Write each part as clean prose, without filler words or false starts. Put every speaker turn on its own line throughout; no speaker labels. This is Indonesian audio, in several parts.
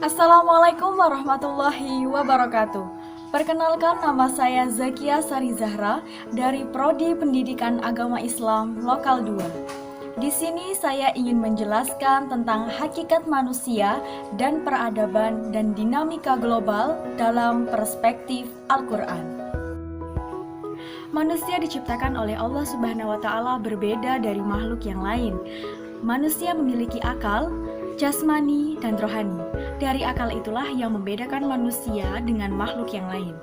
Assalamualaikum warahmatullahi wabarakatuh. Perkenalkan, nama saya Zakia Sari Zahra dari Prodi Pendidikan Agama Islam Lokal 2. Di sini saya ingin menjelaskan tentang hakikat manusia dan peradaban dan dinamika global dalam perspektif Al-Quran. Manusia diciptakan oleh Allah Subhanahu wa Ta'ala berbeda dari makhluk yang lain. Manusia memiliki akal, jasmani, dan rohani. Dari akal itulah yang membedakan manusia dengan makhluk yang lain.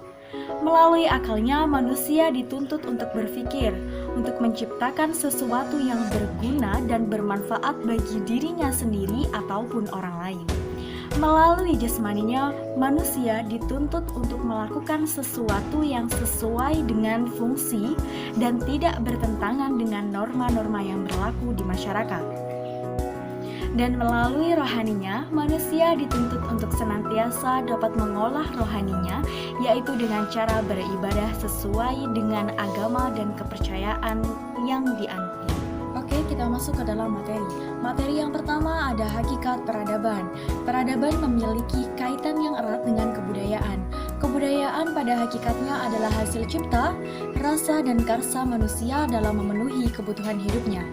Melalui akalnya, manusia dituntut untuk berpikir, untuk menciptakan sesuatu yang berguna dan bermanfaat bagi dirinya sendiri ataupun orang lain. Melalui jasmaninya, manusia dituntut untuk melakukan sesuatu yang sesuai dengan fungsi dan tidak bertentangan dengan norma-norma yang berlaku di masyarakat. Dan melalui rohaninya, manusia dituntut untuk senantiasa dapat mengolah rohaninya, yaitu dengan cara beribadah sesuai dengan agama dan kepercayaan yang dianut. Oke, kita masuk ke dalam materi. Materi yang pertama ada hakikat peradaban. Peradaban memiliki kaitan yang erat dengan kebudayaan. Kebudayaan pada hakikatnya adalah hasil cipta, rasa, dan karsa manusia dalam memenuhi kebutuhan hidupnya.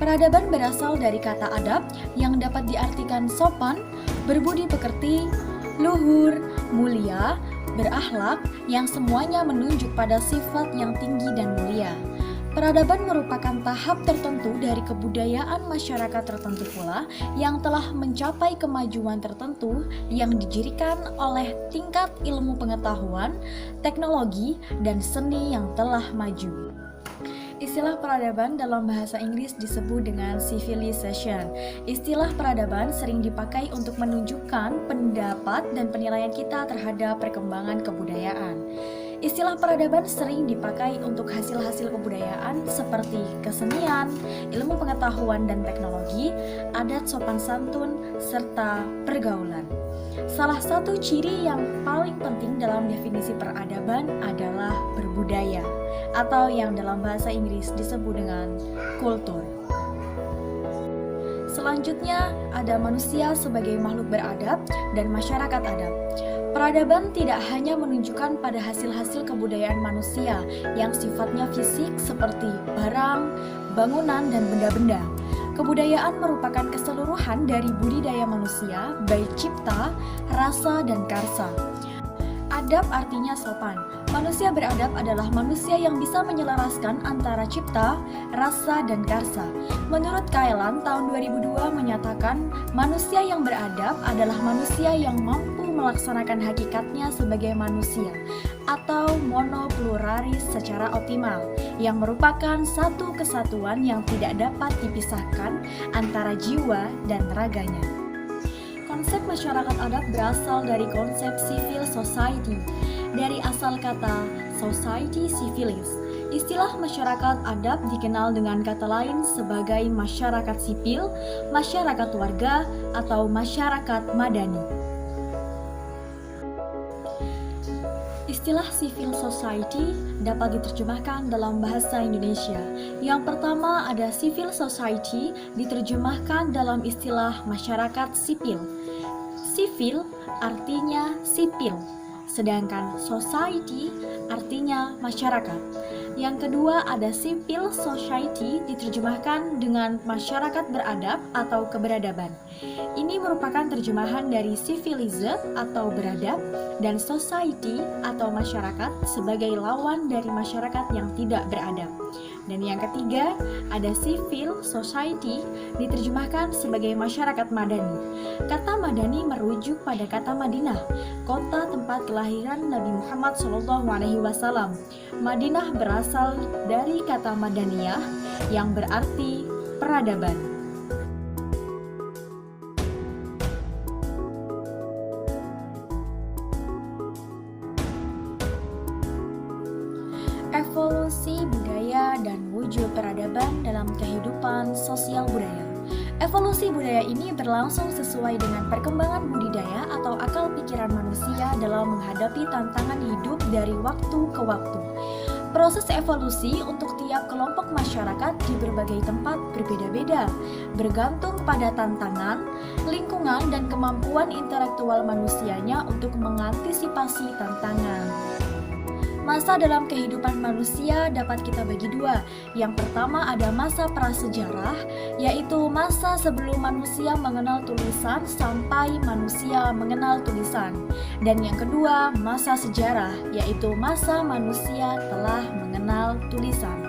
Peradaban berasal dari kata adab yang dapat diartikan sopan, berbudi pekerti, luhur, mulia, berakhlak, yang semuanya menunjuk pada sifat yang tinggi dan mulia. Peradaban merupakan tahap tertentu dari kebudayaan masyarakat tertentu pula yang telah mencapai kemajuan tertentu yang didirikan oleh tingkat ilmu pengetahuan, teknologi, dan seni yang telah maju. Istilah peradaban dalam bahasa Inggris disebut dengan civilization. Istilah peradaban sering dipakai untuk menunjukkan pendapat dan penilaian kita terhadap perkembangan kebudayaan. Istilah peradaban sering dipakai untuk hasil-hasil kebudayaan seperti kesenian, ilmu pengetahuan dan teknologi, adat sopan santun, serta pergaulan. Salah satu ciri yang paling penting dalam definisi peradaban adalah berbudaya, atau yang dalam bahasa Inggris disebut dengan kultur. Selanjutnya ada manusia sebagai makhluk beradab dan masyarakat adab. Peradaban tidak hanya menunjukkan pada hasil-hasil kebudayaan manusia yang sifatnya fisik seperti barang, bangunan, dan benda-benda. Kebudayaan merupakan keseluruhan dari budidaya manusia, baik cipta, rasa, dan karsa. Adab artinya sopan. Manusia beradab adalah manusia yang bisa menyelaraskan antara cipta, rasa, dan karsa. Menurut Kailan, tahun 2002 menyatakan manusia yang beradab adalah manusia yang mampu melaksanakan hakikatnya sebagai manusia atau monopluralis secara optimal, yang merupakan satu kesatuan yang tidak dapat dipisahkan antara jiwa dan raganya. Konsep masyarakat adat berasal dari konsep civil society, dari asal kata society civilis. Istilah masyarakat adat dikenal dengan kata lain sebagai masyarakat sipil, masyarakat warga, atau masyarakat madani. Istilah civil society dapat diterjemahkan dalam bahasa Indonesia. Yang pertama ada civil society diterjemahkan dalam istilah masyarakat sipil. Sipil artinya sipil, sedangkan society artinya masyarakat. Yang kedua ada civil society diterjemahkan dengan masyarakat beradab atau keberadaban. Ini merupakan terjemahan dari civilize atau beradab dan society atau masyarakat sebagai lawan dari masyarakat yang tidak beradab. Dan yang ketiga ada civil society diterjemahkan sebagai masyarakat madani. Kata madani merujuk pada kata Madinah, kota tempat kelahiran Nabi Muhammad SAW. Madinah berasal dari kata Madaniyah yang berarti peradaban. Evolusi budaya dan wujud peradaban dalam kehidupan sosial budaya. Evolusi budaya ini berlangsung sesuai dengan perkembangan budidaya atau akal pikiran manusia dalam menghadapi tantangan hidup dari waktu ke waktu. Proses evolusi untuk setiap kelompok masyarakat di berbagai tempat berbeda-beda, bergantung pada tantangan, lingkungan, dan kemampuan intelektual manusianya untuk mengantisipasi tantangan. Masa dalam kehidupan manusia dapat kita bagi dua. Yang pertama ada masa prasejarah, yaitu masa sebelum manusia mengenal tulisan sampai manusia mengenal tulisan. Dan yang kedua, masa sejarah, yaitu masa manusia telah mengenal tulisan.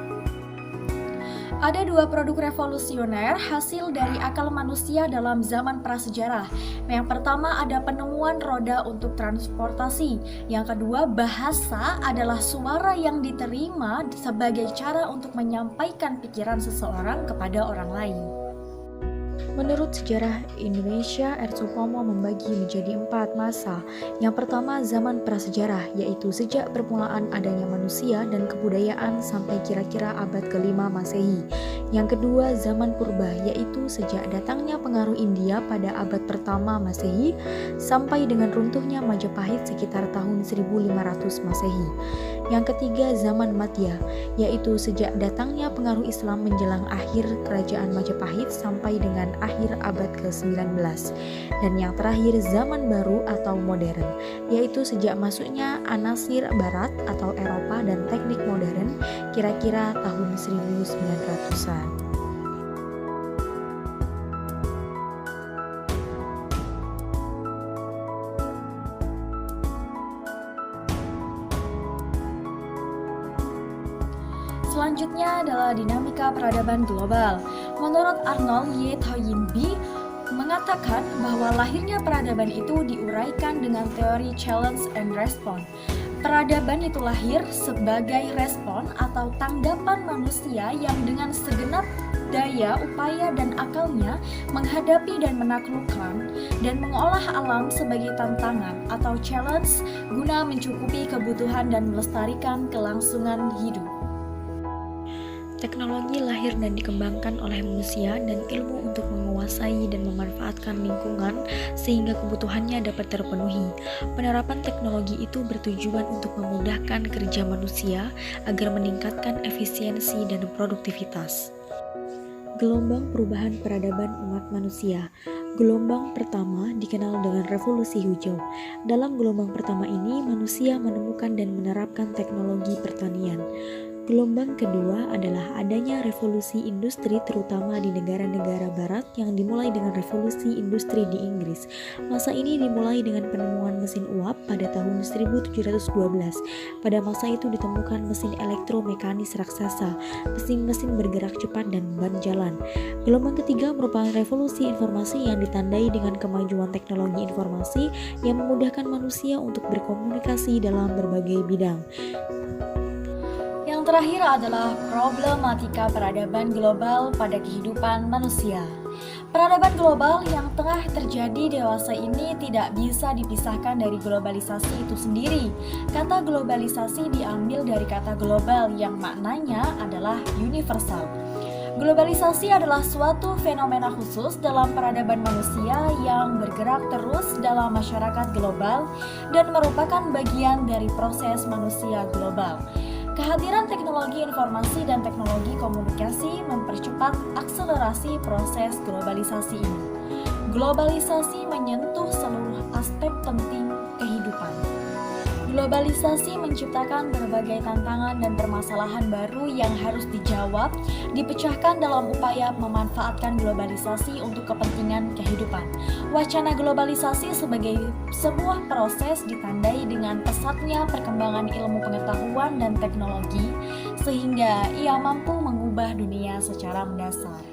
Ada dua produk revolusioner hasil dari akal manusia dalam zaman prasejarah. Yang pertama ada penemuan roda untuk transportasi. Yang kedua, bahasa adalah suara yang diterima sebagai cara untuk menyampaikan pikiran seseorang kepada orang lain. Menurut sejarah Indonesia, R. Supomo membagi menjadi 4 masa. Yang pertama, zaman prasejarah, yaitu sejak permulaan adanya manusia dan kebudayaan sampai kira-kira abad ke-5 Masehi. Yang kedua, zaman purba, yaitu sejak datangnya pengaruh India pada abad pertama Masehi sampai dengan runtuhnya Majapahit sekitar tahun 1500 Masehi. Yang ketiga, zaman Madya, yaitu sejak datangnya pengaruh Islam menjelang akhir kerajaan Majapahit sampai dengan akhir abad ke-19. Dan yang terakhir, zaman baru atau modern, yaitu sejak masuknya Anasir Barat atau Eropa dan teknik modern kira-kira tahun 1900-an. Selanjutnya adalah dinamika peradaban global. Menurut Arnold Y. Toynbee mengatakan bahwa lahirnya peradaban itu diuraikan dengan teori challenge and response. Peradaban itu lahir sebagai respon atau tanggapan manusia yang dengan segenap daya, upaya, dan akalnya menghadapi dan menaklukkan dan mengolah alam sebagai tantangan atau challenge guna mencukupi kebutuhan dan melestarikan kelangsungan hidup. Teknologi lahir dan dikembangkan oleh manusia dan ilmu untuk menguasai dan memanfaatkan lingkungan sehingga kebutuhannya dapat terpenuhi. Penerapan teknologi itu bertujuan untuk memudahkan kerja manusia agar meningkatkan efisiensi dan produktivitas. Gelombang perubahan peradaban umat manusia. Gelombang pertama dikenal dengan revolusi hijau. Dalam gelombang pertama ini, manusia menemukan dan menerapkan teknologi pertanian. Gelombang kedua adalah adanya revolusi industri terutama di negara-negara barat yang dimulai dengan revolusi industri di Inggris. Masa ini dimulai dengan penemuan mesin uap pada tahun 1712. Pada masa itu ditemukan mesin elektromekanis raksasa, mesin-mesin bergerak cepat dan ban jalan. Gelombang ketiga merupakan revolusi informasi yang ditandai dengan kemajuan teknologi informasi yang memudahkan manusia untuk berkomunikasi dalam berbagai bidang. Yang terakhir adalah problematika peradaban global pada kehidupan manusia. Peradaban global yang tengah terjadi dewasa ini tidak bisa dipisahkan dari globalisasi itu sendiri. Kata globalisasi diambil dari kata global yang maknanya adalah universal. Globalisasi adalah suatu fenomena khusus dalam peradaban manusia yang bergerak terus dalam masyarakat global dan merupakan bagian dari proses manusia global. Kehadiran teknologi informasi dan teknologi komunikasi mempercepat akselerasi proses globalisasi ini. Globalisasi menyentuh seluruh aspek penting kehidupan. Globalisasi menciptakan berbagai tantangan dan permasalahan baru yang harus dijawab, dipecahkan dalam upaya memanfaatkan globalisasi untuk kepentingan kehidupan. Wacana globalisasi sebagai sebuah proses ditandai dengan pesatnya perkembangan ilmu pengetahuan dan teknologi, sehingga ia mampu mengubah dunia secara mendasar.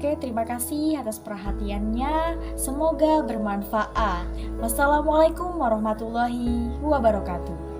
Oke, terima kasih atas perhatiannya. Semoga bermanfaat. Wassalamualaikum warahmatullahi wabarakatuh.